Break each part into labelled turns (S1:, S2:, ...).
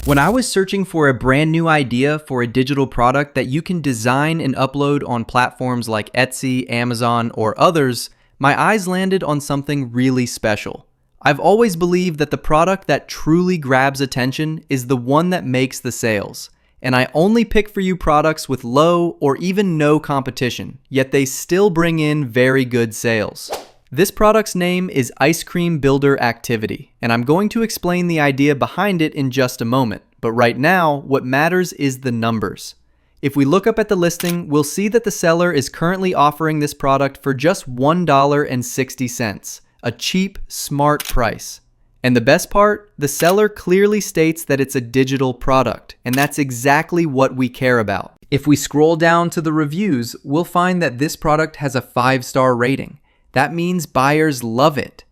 S1: When I was searching for a brand new idea for a digital product that you can design and upload on platforms like Etsy, Amazon, or others, my eyes landed on something really special. I've always believed that the product that truly grabs attention is the one that makes the sales. And I only pick for you products with low or even no competition, yet they still bring in very good sales. This product's name is Ice Cream Builder Activity, and I'm going to explain the idea behind it in just a moment. But right now, what matters is the numbers. If we look up at the listing, we'll see that the seller is currently offering this product for just $1.60, a cheap, smart price. And the best part, the seller clearly states that it's a digital product, and that's exactly what we care about. If we scroll down to the reviews, we'll find that this product has a 5-star rating. That means buyers love it.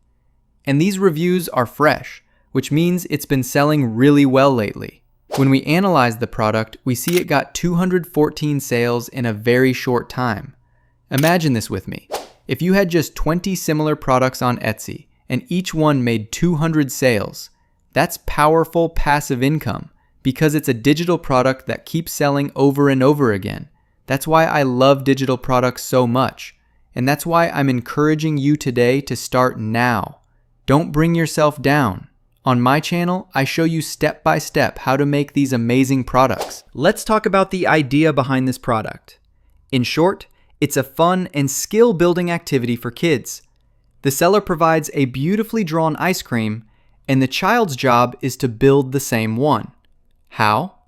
S1: And these reviews are fresh, which means it's been selling really well lately. When we analyze the product, we see it got 214 sales in a very short time. Imagine this with me. If you had just 20 similar products on Etsy, and each one made 200 sales, that's powerful passive income because it's a digital product that keeps selling over and over again. That's why I love digital products so much. And that's why I'm encouraging you today to start now. Don't bring yourself down. On my channel, I show you step by step how to make these amazing products. Let's talk about the idea behind this product. In short, it's a fun and skill-building activity for kids. The seller provides a beautifully drawn ice cream, and the child's job is to build the same one. How?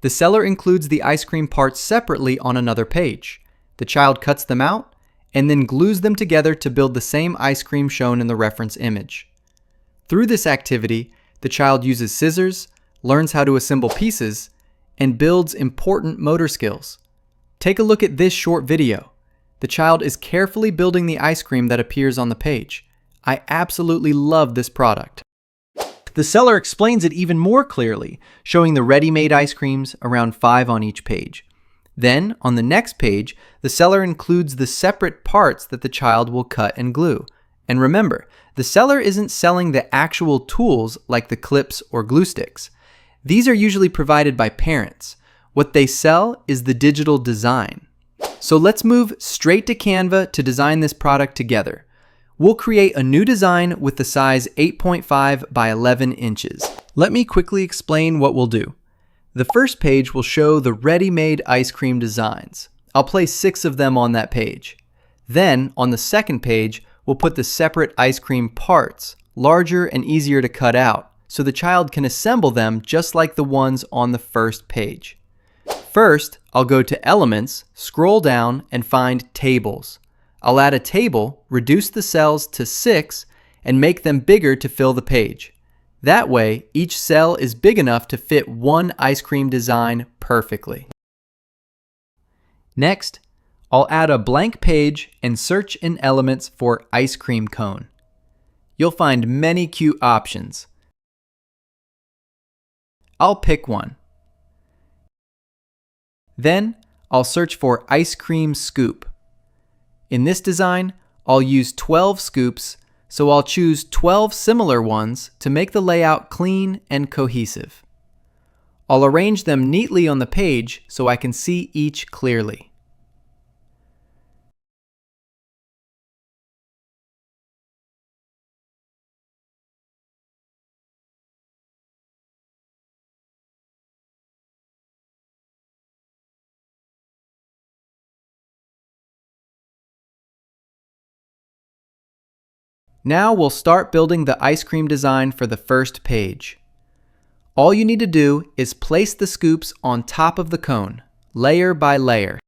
S1: The seller includes the ice cream parts separately on another page. The child cuts them out, and then glues them together to build the same ice cream shown in the reference image. Through this activity, the child uses scissors, learns how to assemble pieces, and builds important motor skills. Take a look at this short video. The child is carefully building the ice cream that appears on the page. I absolutely love this product. The seller explains it even more clearly, showing the ready-made ice creams, around 5 on each page. Then, on the next page, the seller includes the separate parts that the child will cut and glue. And remember, the seller isn't selling the actual tools like the clips or glue sticks. These are usually provided by parents. What they sell is the digital design. So let's move straight to Canva to design this product together. We'll create a new design with the size 8.5 by 11 inches. Let me quickly explain what we'll do. The first page will show the ready-made ice cream designs. I'll place 6 of them on that page. Then, on the second page, we'll put the separate ice cream parts, larger and easier to cut out, so the child can assemble them just like the ones on the first page. First, I'll go to Elements, scroll down, and find Tables. I'll add a table, reduce the cells to 6, and make them bigger to fill the page. That way, each cell is big enough to fit one ice cream design perfectly. Next, I'll add a blank page and search in Elements for ice cream cone. You'll find many cute options. I'll pick one. Then, I'll search for ice cream scoop. In this design, I'll use 12 scoops, so I'll choose 12 similar ones to make the layout clean and cohesive. I'll arrange them neatly on the page so I can see each clearly. Now we'll start building the ice cream design for the first page. All you need to do is place the scoops on top of the cone, layer by layer.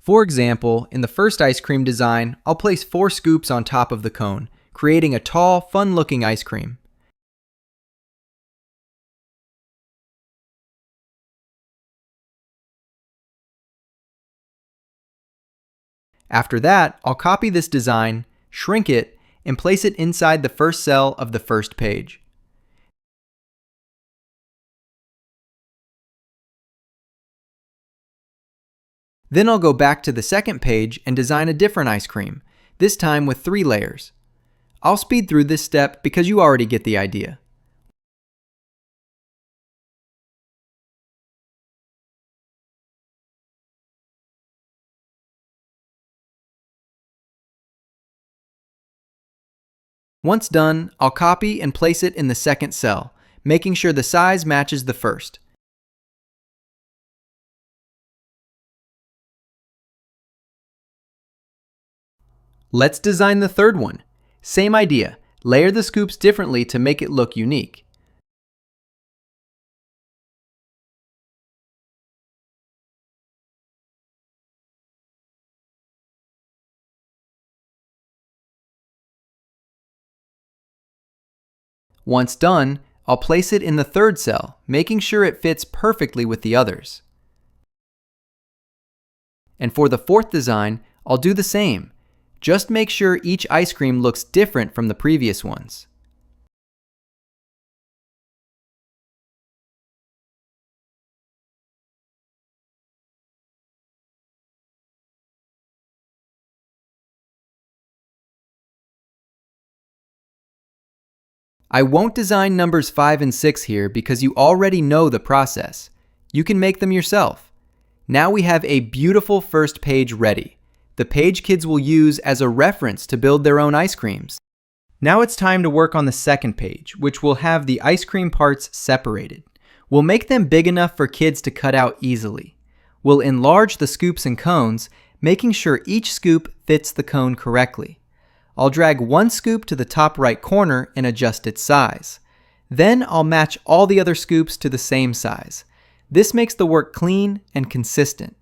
S1: For example, in the first ice cream design, I'll place 4 scoops on top of the cone, creating a tall, fun-looking ice cream. After that, I'll copy this design, shrink it, and place it inside the first cell of the first page. Then I'll go back to the second page and design a different ice cream, this time with 3 layers. I'll speed through this step because you already get the idea. Once done, I'll copy and place it in the second cell, making sure the size matches the first. Let's design the third one. Same idea, layer the scoops differently to make it look unique. Once done, I'll place it in the third cell, making sure it fits perfectly with the others. And for the fourth design, I'll do the same. Just make sure each ice cream looks different from the previous ones. I won't design numbers 5 and 6 here because you already know the process. You can make them yourself. Now we have a beautiful first page ready. The page kids will use as a reference to build their own ice creams. Now it's time to work on the second page, which will have the ice cream parts separated. We'll make them big enough for kids to cut out easily. We'll enlarge the scoops and cones, making sure each scoop fits the cone correctly. I'll drag one scoop to the top right corner and adjust its size. Then I'll match all the other scoops to the same size. This makes the work clean and consistent.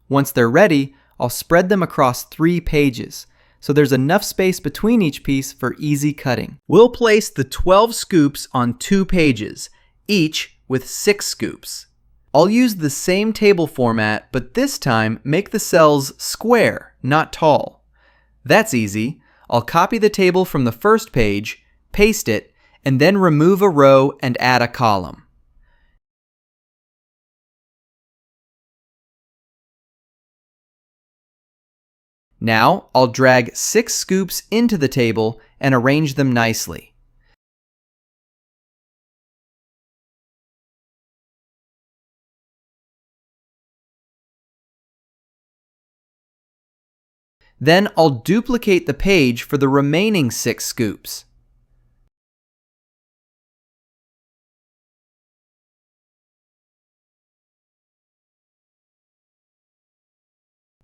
S1: Once they're ready, I'll spread them across 3 pages, so there's enough space between each piece for easy cutting. We'll place the 12 scoops on 2 pages, each with 6 scoops. I'll use the same table format, but this time make the cells square, not tall. That's easy. I'll copy the table from the first page, paste it, and then remove a row and add a column. Now, I'll drag 6 scoops into the table and arrange them nicely. Then I'll duplicate the page for the remaining 6 scoops.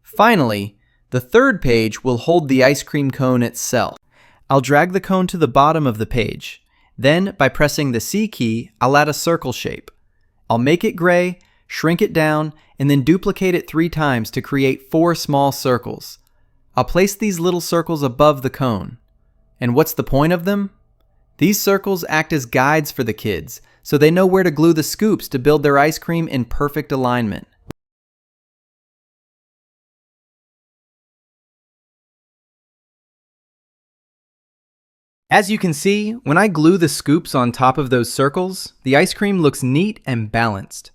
S1: Finally, the third page will hold the ice cream cone itself. I'll drag the cone to the bottom of the page. Then, by pressing the C key, I'll add a circle shape. I'll make it gray, shrink it down, and then duplicate it 3 times to create 4 small circles. I'll place these little circles above the cone. And what's the point of them? These circles act as guides for the kids, so they know where to glue the scoops to build their ice cream in perfect alignment. As you can see, when I glue the scoops on top of those circles, the ice cream looks neat and balanced.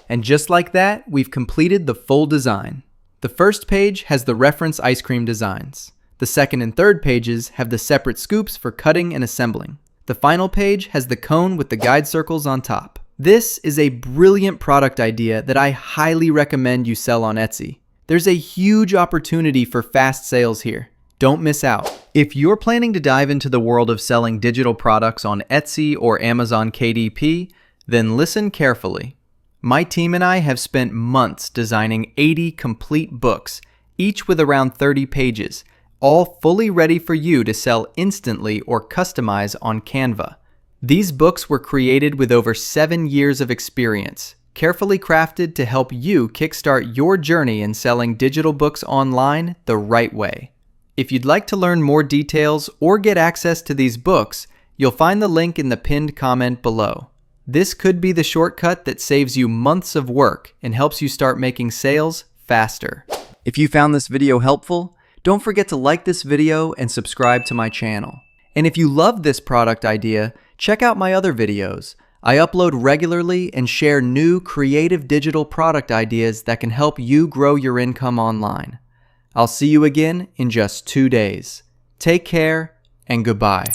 S1: And just like that, we've completed the full design. The first page has the reference ice cream designs. The second and third pages have the separate scoops for cutting and assembling. The final page has the cone with the guide circles on top. This is a brilliant product idea that I highly recommend you sell on Etsy. There's a huge opportunity for fast sales here. Don't miss out. If you're planning to dive into the world of selling digital products on Etsy or Amazon KDP, then listen carefully. My team and I have spent months designing 80 complete books, each with around 30 pages, all fully ready for you to sell instantly or customize on Canva. These books were created with over 7 years of experience, carefully crafted to help you kickstart your journey in selling digital books online the right way. If you'd like to learn more details or get access to these books, you'll find the link in the pinned comment below. This could be the shortcut that saves you months of work and helps you start making sales faster. If you found this video helpful, don't forget to like this video and subscribe to my channel. And if you love this product idea, check out my other videos. I upload regularly and share new creative digital product ideas that can help you grow your income online. I'll see you again in just 2 days. Take care and goodbye.